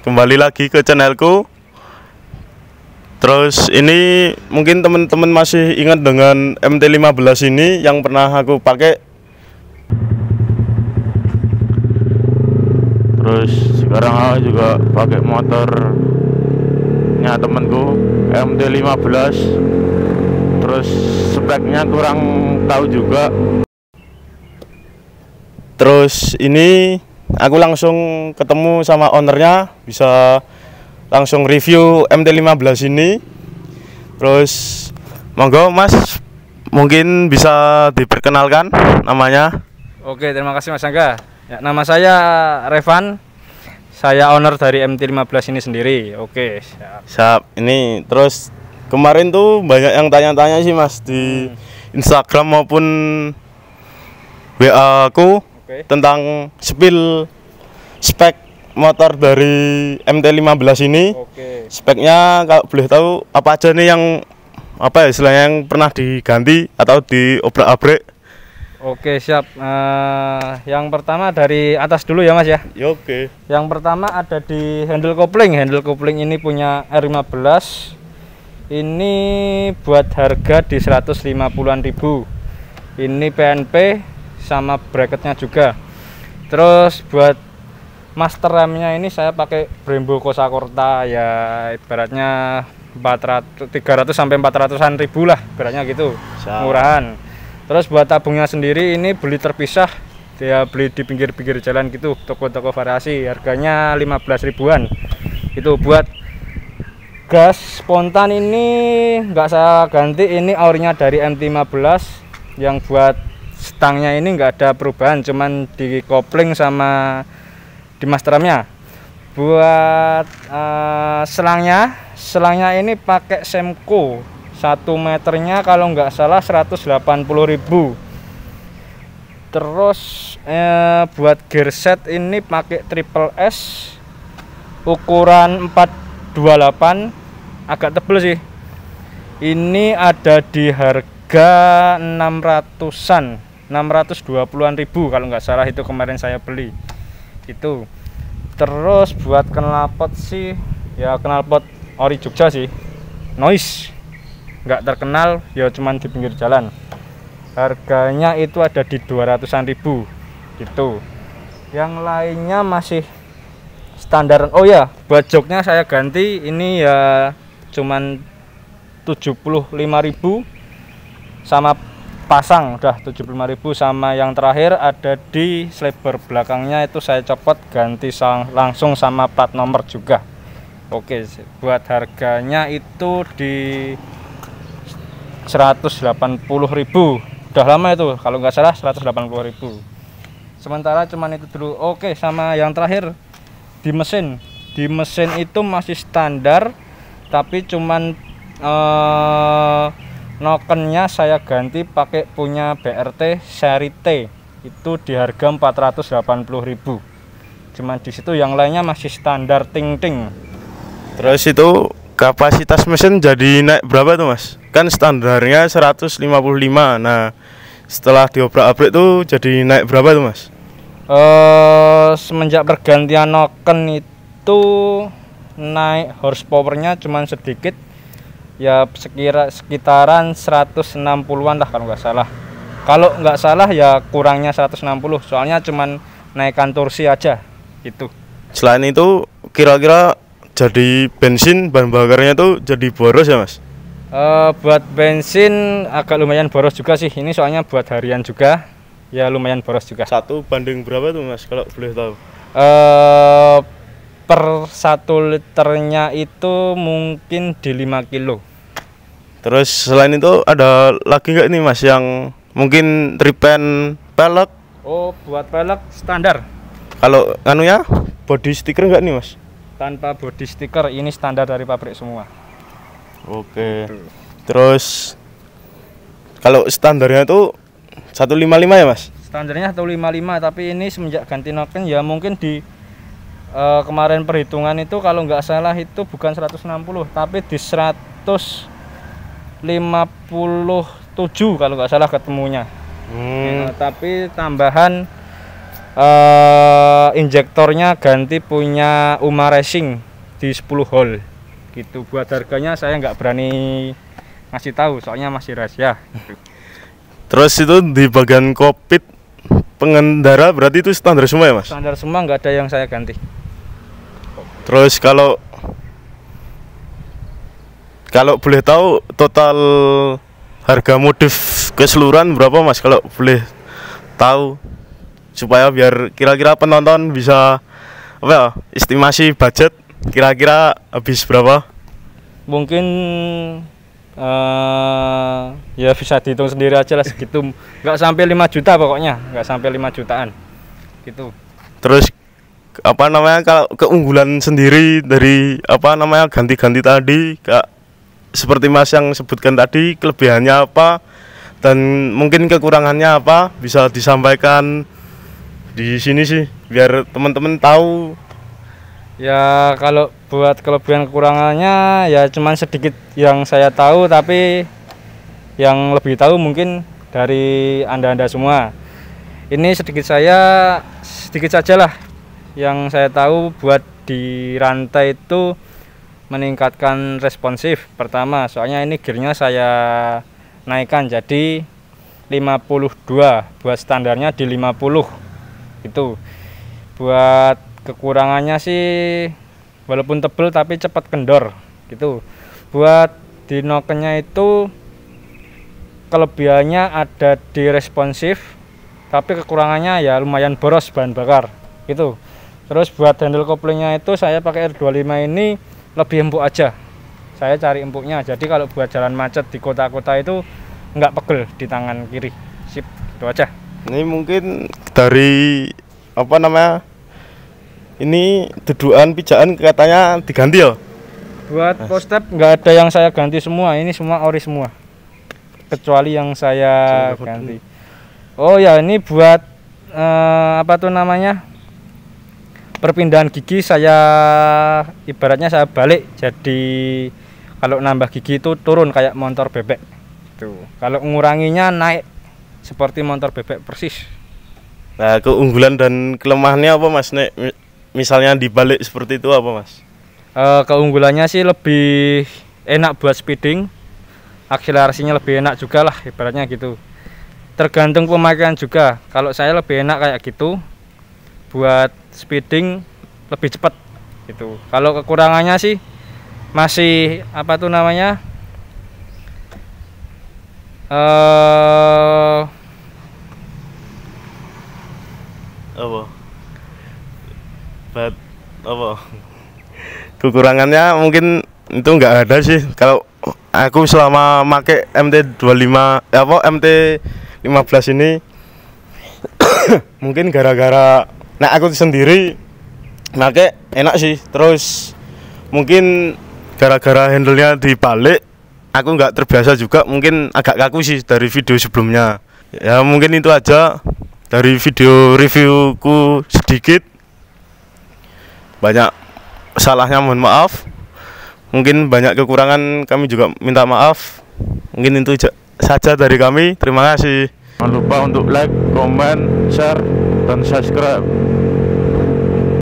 kembali lagi ke channelku. Terus ini mungkin teman-teman masih ingat dengan MT-15 ini yang pernah aku pakai. Terus sekarang aku juga pakai motornya temanku MT-15. Terus speknya kurang tahu juga. Terus ini aku langsung ketemu sama ownernya, bisa langsung review MT-15 ini. Terus monggo Mas, mungkin bisa diperkenalkan namanya. Oke, terima kasih Mas Angga. Ya, nama saya Revan. Saya owner dari MT-15 ini sendiri. Oke, siap. Siap. Ini terus kemarin tuh banyak yang tanya-tanya sih Mas di Instagram maupun WA aku tentang spek motor dari MT-15 ini. Oke. Speknya kalau boleh tahu apa aja nih yang apa ya istilahnya yang pernah diganti atau diobrak-abrik? Oke, siap. Yang pertama dari atas dulu ya Mas ya. Oke. Yang pertama ada di handle kopling. Handle kopling ini punya R15. Ini buat harga di 150-an ribu. Ini PNP sama bracketnya juga. Terus buat master remnya ini saya pakai Brembo Kosa Corta, ya ibaratnya 300 sampai 400-an ribu lah, ibaratnya gitu. Murahan. Terus buat tabungnya sendiri ini beli terpisah, dia beli di pinggir-pinggir jalan gitu, toko-toko variasi, harganya 15 ribuan. Itu buat gas spontan ini nggak saya ganti, ini orinya dari MT-15. Yang buat stangnya ini nggak ada perubahan, cuman di kopling sama di masternya. Buat selangnya ini pakai Semco 1 meternya kalau nggak salah 180.000. Terus buat gearset ini pakai Triple S ukuran 428, agak tebel sih. Ini ada di harga 620-an ribu kalau nggak salah, itu kemarin saya beli itu. Terus buat knalpot sih ya knalpot ori Jogja sih, noise, nggak terkenal ya, cuman di pinggir jalan. Harganya itu ada di 200-an ribu gitu. Yang lainnya masih standar. Oh ya, buat joknya saya ganti, ini ya cuman 75.000 sama pasang udah 75.000. Sama yang terakhir ada di slider belakangnya itu saya copot, ganti langsung sama plat nomor juga. Oke, buat harganya itu di 180.000. Udah lama itu kalau nggak salah 180.000. Sementara cuman itu dulu. Oke, sama yang terakhir di mesin itu masih standar, tapi cuman nokennya saya ganti pakai punya BRT seri T, itu di harga 480.000. Cuman di situ, yang lainnya masih standar ting-ting. Terus itu kapasitas mesin jadi naik berapa tuh Mas? Kan standarnya 155. Nah, setelah diobrak-abrik tuh jadi naik berapa tuh Mas? Semenjak pergantian noken itu naik horsepowernya cuman sedikit, ya sekitaran 160-an lah kalau nggak salah. Kalau nggak salah ya kurangnya 160, soalnya cuman naikkan torsi aja gitu. Selain itu kira-kira jadi bensin bahan bakarnya tuh jadi boros ya Mas? Buat bensin agak lumayan boros juga sih, ini soalnya buat harian juga, ya lumayan boros juga. 1 banding berapa tuh Mas kalau boleh tahu? Per 1 liternya itu mungkin di 5 kilo. Terus selain itu ada lagi nggak nih Mas yang mungkin repaint pelek? Oh, buat pelek standar. Kalau anunya body sticker nggak nih Mas? Tanpa body sticker, ini standar dari pabrik semua. Oke. Terus kalau standarnya itu 155 ya Mas? Standarnya 155, tapi ini semenjak ganti noken ya mungkin di kemarin perhitungan itu kalau nggak salah itu bukan 160, tapi di 157 kalau nggak salah ketemunya. Tapi tambahan Injektornya ganti punya Uma Racing di 10 hole gitu. Buat harganya saya nggak berani ngasih tahu soalnya masih rahasia. Terus itu di bagian kokpit pengendara berarti itu standar semua ya mas? Standar semua, nggak ada yang saya ganti. Terus kalau boleh tahu total harga modif keseluruhan berapa mas, kalau boleh tahu, supaya biar kira-kira penonton bisa apa ya, estimasi budget kira-kira habis berapa? Mungkin ya bisa dihitung sendiri aja lah segitu. Nggak sampai 5 juta pokoknya, nggak sampai 5 jutaan gitu. Terus apa namanya, kalau keunggulan sendiri dari apa namanya ganti-ganti tadi, Kak, seperti mas yang sebutkan tadi, kelebihannya apa dan mungkin kekurangannya apa, bisa disampaikan di sini sih biar teman-teman tahu. Ya kalau buat kelebihan kekurangannya ya cuman sedikit yang saya tahu, tapi yang lebih tahu mungkin dari anda-anda semua. Ini sedikit saja lah yang saya tahu. Buat di rantai itu meningkatkan responsif pertama, soalnya ini gearnya saya naikkan jadi 52, buat standarnya di 50 itu. Buat kekurangannya sih walaupun tebel tapi cepat kendor gitu. Buat di nokennya itu kelebihannya ada di responsif, tapi kekurangannya ya lumayan boros bahan bakar gitu. Terus buat handle koplingnya itu saya pakai R25 ini lebih empuk aja, saya cari empuknya, jadi kalau buat jalan macet di kota-kota itu nggak pegel di tangan kiri. Sip, itu aja. Ini mungkin dari apa namanya, ini dudukan pijakan katanya diganti ya? Buat postep nggak ada yang saya ganti semua, ini semua ori semua, kecuali yang saya ganti. Oh ya, ini buat apa tuh namanya, perpindahan gigi saya ibaratnya saya balik, jadi kalau nambah gigi itu turun kayak motor bebek tuh. Kalau nguranginya naik seperti motor bebek persis. Nah, keunggulan dan kelemahannya apa mas, nek misalnya dibalik seperti itu apa mas? Keunggulannya sih lebih enak buat speeding, akselerasinya lebih enak juga lah ibaratnya gitu. Tergantung pemakaian juga, kalau saya lebih enak kayak gitu, buat speeding lebih cepat gitu. Kalau kekurangannya sih masih apa tuh namanya, apa kekurangannya mungkin itu nggak ada sih. Kalau aku selama make MT25 apa MT15 ini mungkin gara-gara nah aku sendiri make enak sih. Terus mungkin gara-gara handlenya dibalik, aku nggak terbiasa juga, mungkin agak kaku sih dari video sebelumnya. Ya mungkin itu aja dari video reviewku sedikit, banyak salahnya mohon maaf, mungkin banyak kekurangan kami juga minta maaf. Mungkin itu saja dari kami, terima kasih. Jangan lupa untuk like, comment, share, dan subscribe.